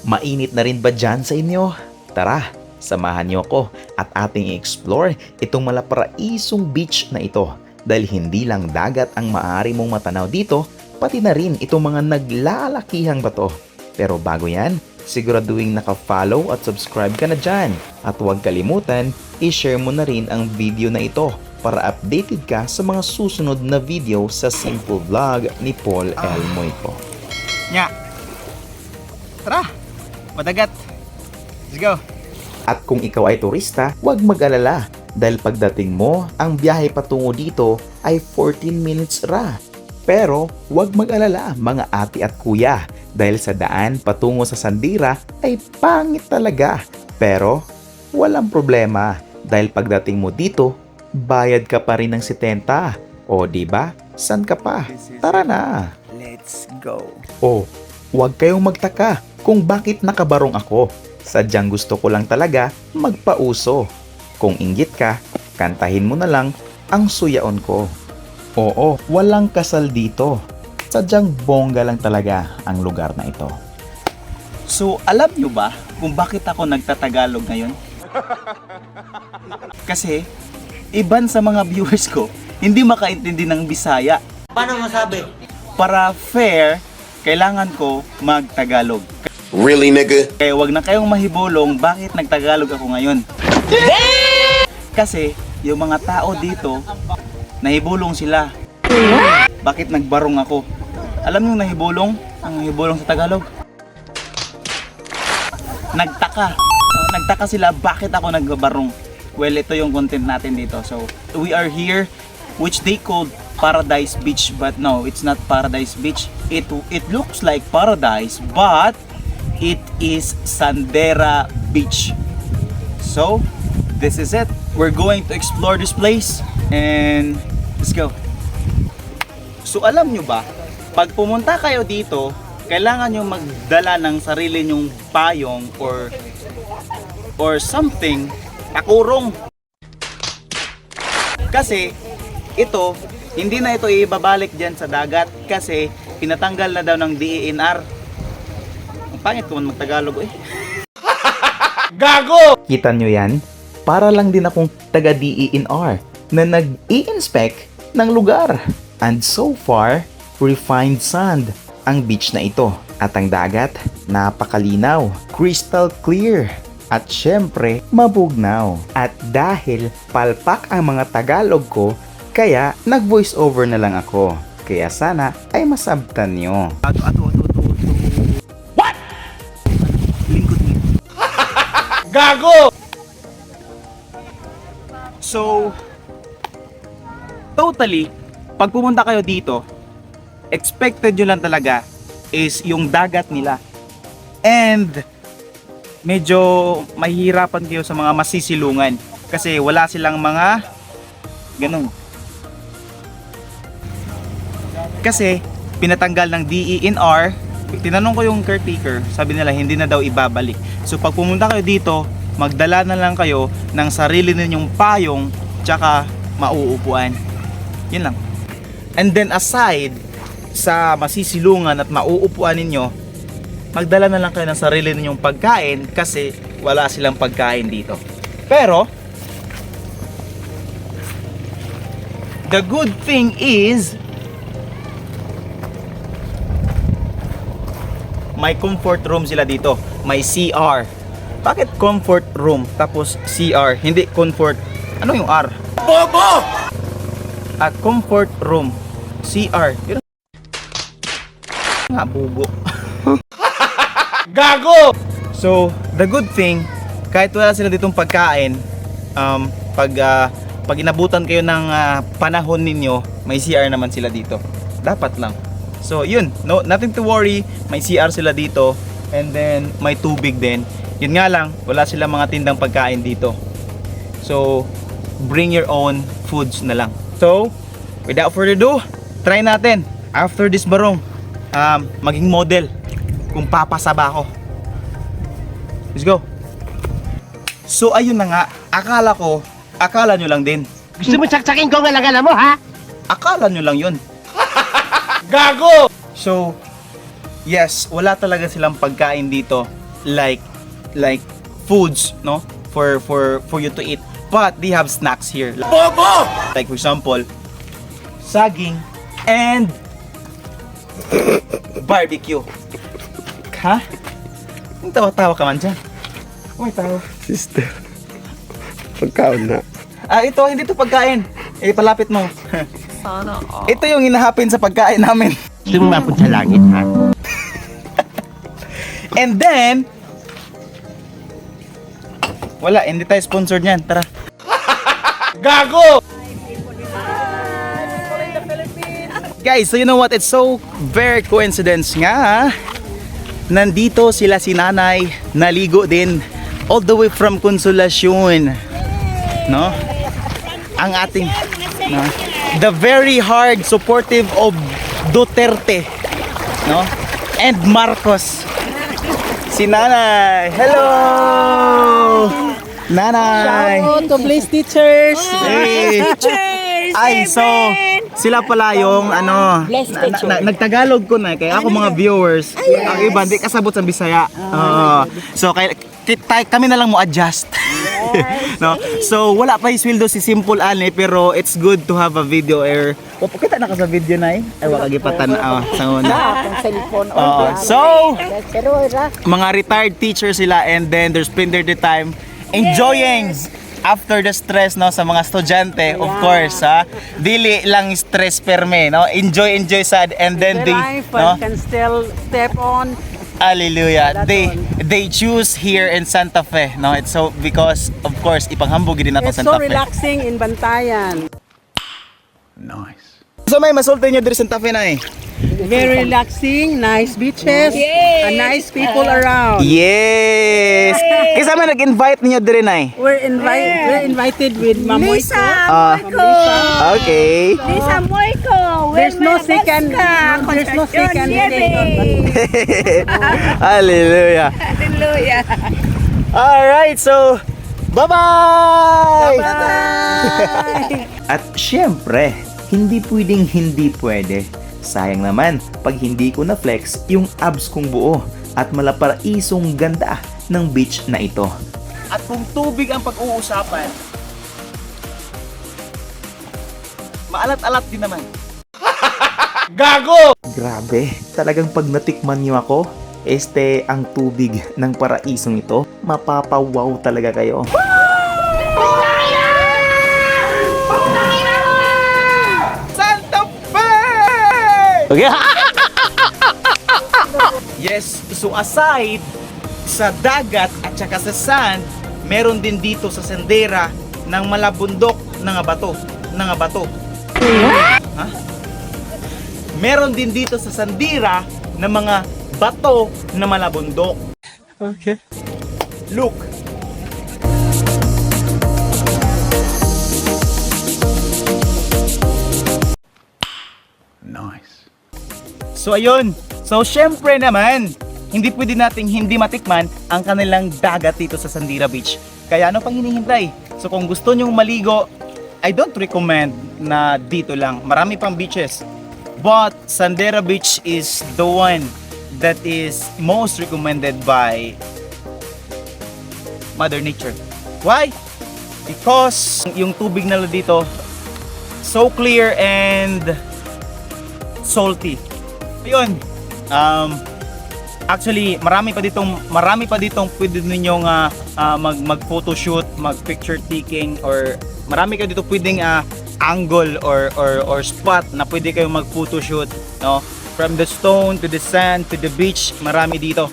Mainit na rin ba dyan sa inyo? Tara, samahan niyo ako at ating i-explore itong malaparaisong beach na ito dahil hindi lang dagat ang maaari mong matanaw dito, pati na rin itong mga naglalakihang bato. Pero bago yan, siguraduhin naka-follow at subscribe ka na dyan. At huwag kalimutan, i-share mo na rin ang video na ito para updated ka sa mga susunod na video sa Simple Vlog ni Paul L. Moico. Nya. Tara, madagat. Let's go. At kung ikaw ay turista, huwag mag-alala dahil pagdating mo, ang biyahe patungo dito ay 14 minutes ra. Pero huwag mag-alala mga ate at kuya dahil sa daan patungo sa Sandira ay pangit talaga. Pero walang problema dahil pagdating mo dito, bayad ka pa rin ng 70. O diba? San ka pa? Tara na! Let's go. O, huwag kayong magtaka kung bakit nakabarong ako. Sadyang gusto ko lang talaga magpauso. Kung inggit ka, kantahin mo na lang ang suyaon ko. Oo, walang kasal dito. Sadyang bongga lang talaga ang lugar na ito. So, alam nyo ba kung bakit ako nagtatagalog ngayon? Kasi, iban sa mga viewers ko, hindi makaintindi ng Bisaya. Paano masabi? Para fair, kailangan ko magtagalog. Really, nigga? Kaya wag na kayong mahibulong bakit nagtagalog ako ngayon. Kasi yung mga tao dito, nahibulong sila. Bakit nagbarong ako? Alam niyo nahibulong? Ang nahibulong sa Tagalog? Nagtaka. Nagtaka sila bakit ako nagbarong. Well, ito yung content natin dito. So, we are here, which they called Paradise Beach, but no, it's not Paradise Beach. It looks like paradise, but it is Sandera Beach. So, this is it. We're going to explore this place and let's go. So, alam nyo ba, pag pumunta kayo dito, kailangan nyo magdala ng sarili nyong payong or something, takurong. Kasi, ito, hindi na ito ibabalik dyan sa dagat kasi pinatanggal na daw ng DENR. Ang pangit ko man magtagalog eh. Gago! Kita nyo yan? Para lang din akong taga DENR na nag-i-inspect ng lugar. And so far, refined sand ang beach na ito. At ang dagat, napakalinaw, crystal clear. At syempre, mabugnaw. At dahil palpak ang mga Tagalog ko, kaya nag-voice over na lang ako. Kaya sana ay masabtan nyo. What? Lingkod niya. Gago! So, totally, pag pumunta kayo dito, expected nyo lang talaga is yung dagat nila. And, medyo mahihirapan kayo sa mga masisilungan. Kasi wala silang mga ganun. Kasi, pinatanggal ng DENR, tinanong ko yung caretaker, sabi nila hindi na daw ibabalik. So, pag pumunta kayo dito, magdala na lang kayo ng sarili ninyong payong tsaka mauupuan. Yun lang. And then aside sa masisilungan at mauupuan ninyo, magdala na lang kayo ng sarili ninyong pagkain kasi wala silang pagkain dito. Pero the good thing is may comfort room sila dito. May CR. Bakit comfort room tapos CR? Hindi comfort. Ano yung R? Bobo! At comfort room. CR. Yun nga, bubo. Gago! So, the good thing, kahit wala sila ditong pagkain, pag inabutan kayo ng panahon ninyo, may CR naman sila dito. Dapat lang. So, yun. No, nothing to worry. May CR sila dito. And then, may tubig din. Yun nga lang, wala silang mga tindang pagkain dito. So, bring your own foods na lang. So, without further ado, try natin. After this barong, maging model kung papasaba ako. Let's go. So, ayun na nga. Akala nyo lang din. Gusto mo tsaksakin ko ang alagala mo, ha? Akala nyo lang yun. Gago! So, yes, wala talaga silang pagkain dito. like foods, no, for you to eat, but they have snacks here. Like for example, saging and barbecue. Ha? Ang tawa-tawa ka man dyan. May tawa. Sister, pagkaon na. Ito, hindi to pagkain. Palapit mo. Ito yung hinahapin sa pagkain namin. Gusto mo mapunta sa langit, ha? And then, wala, hindi tayo sponsored niyan. Tara. Gago! Guys, so you know what? It's so very coincidence nga. Nandito sila si nanay, naligo din all the way from Consolacion. No? Ang ating no? The very hard supportive of Duterte, no? And Marcos. Si nanay. Hello! Nanay. To bless teachers. Hey. Ay, so sila pala yung ano, nagtagalog ko na kaya ako mga viewers. Ang iba hindi kasabot sa Bisaya. So kami na lang mo adjust. No? So wala pa isweldo si Simple Ani pero it's good to have a video air. O pakita na ka sa video na ay wala gipatan sa una. So mga retired teachers sila and then they're spending their time enjoying after the stress no sa mga estudyante, of course, ha. Dili lang stress perme, no. Enjoy sad and then The they life no. can still step on. Hallelujah. That's They choose here in Santa Fe, no. It's so because of course ipanghambog din nato It's Santa so Fe. relaxing in Bantayan. So may masulti niyo diri Santa Fe na eh. Very relaxing, nice beaches, and nice people around. Yes. Kisa man nag-invite niyo diri na eh. We're invited with Mamoyko. Okay. Lisa Moico, There's no second Hallelujah. Hallelujah. All right, so bye-bye. At syempre, hindi pwedeng hindi pwede. Sayang naman pag hindi ko na-flex yung abs kong buo at malaparaisong ganda ng beach na ito. At kung tubig ang pag-uusapan, maalat-alat din naman. Gago! Grabe, talagang pag natikman niyo ako, ang tubig ng paraisong ito, mapapawaw talaga kayo. Santa Fe! Okay. Yes, so aside sa dagat at saka sa sand, meron din dito sa sendera ng malabundok ng bato. Ha? Meron din dito sa sandira ng mga bato na malabundok. Okay. Look. Nice. So ayun. So syempre naman, hindi pwede nating hindi matikman ang kanilang dagat dito sa Sandira Beach. Kaya ano pang hinihintay? So kung gusto nyong maligo, I don't recommend na dito lang. Marami pang beaches. But Sandera Beach is the one that is most recommended by Mother Nature. Why? Because yung tubig nila dito so clear and salty. Ayun. Actually, marami pa ditong pwede ninyong mag-photoshoot, mag-picture taking, or marami kayo dito pwedeng angle or spot na pwede kayong mag-photoshoot, no? From the stone to the sand to the beach, marami dito.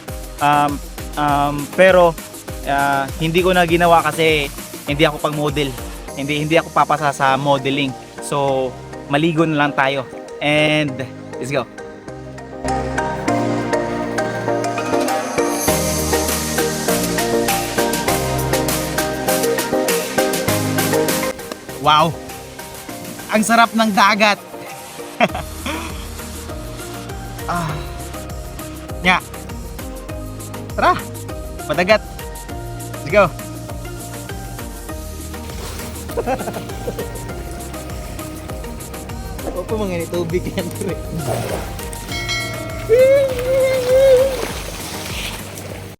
Pero hindi ko na ginawa kasi hindi ako pang-model. Hindi ako papasa sa modeling. So, maligo na lang tayo. And let's go. Wow! Ang sarap ng dagat! Nya! Tara! Padagat! Let's go! Ako pa mga tubig yan.